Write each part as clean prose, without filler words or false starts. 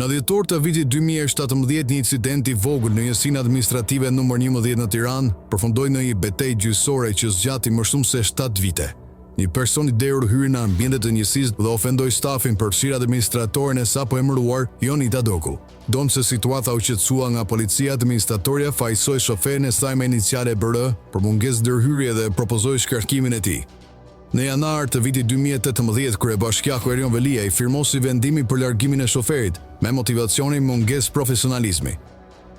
Në dhjetor të vitit 2017, një incident i vogël në njësinë administrative numër 11 në Tiranë përfundoi në një betejë gjyqësore që zgjati më shumë se 7 vite. Një person i derur hyri në ambientet e njësisë dhe ofendoi stafin për fshirë administratorin e sapo emëruar Jonida Doku. Domë se situata u qetësua nga policia, administratorja fajsoi shoferin e saj me iniciale BR për mungesë ndërhyrje dhe propozoi shkarkimin e tij. Në janar të vitit 2018, kryebashkiaku Erion Velia i firmosi vendimin për largimin e shoferit me motivacionin mungesë profesionalizmi.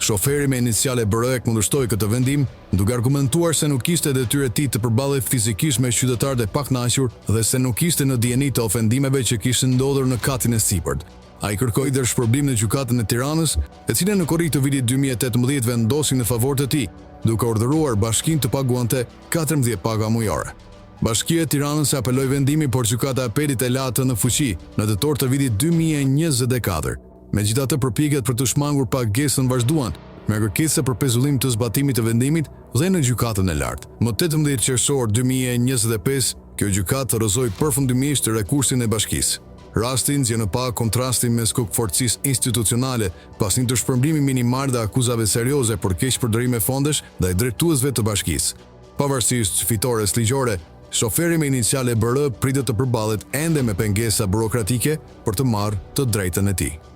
Shoferi me iniciale BR kundërshtoi këtë vendim, duke argumentuar se nuk kishte detyrë e tij të përballej fizikisht me qytetarët e pakënaqur dhe se nuk ishte në dijeni të ofendimeve që kishin ndodhur në katin e sipërt. Ai kërkoi dërshpërblim në gjykatën e Tiranës, e cila në korrik të vitit 2018 vendosi në favor të tij, duke urdhëruar bashkinë të paguante 14 paga mujore. Bashkia e Tiranës apeloi vendimin, por gjykata e apelit e la atë në fuqi në tetor të vitit 2024. Megjithatë, përpjekjet për të shmangur pagesën vazhduan, me kërkesa për pezullim të zbatimit të vendimit dhe në gjykatën e lartë. Më 18 qershor 2025, kjo gjykatë rrëzoi përfundimisht rekursin e bashkisë. Rasti nxjerr në pa kontrastin mes forcisë institucionale pas një dëshpërblimi minimal dhe akuzave serioze për keqpërdorime fondesh ndaj drejtuesve të bashkisë. Pavarësisht fitores ligjore, shoferi me iniciale BR pritet të përballet ende me pengesa burokratike për të marrë të drejtën e tij.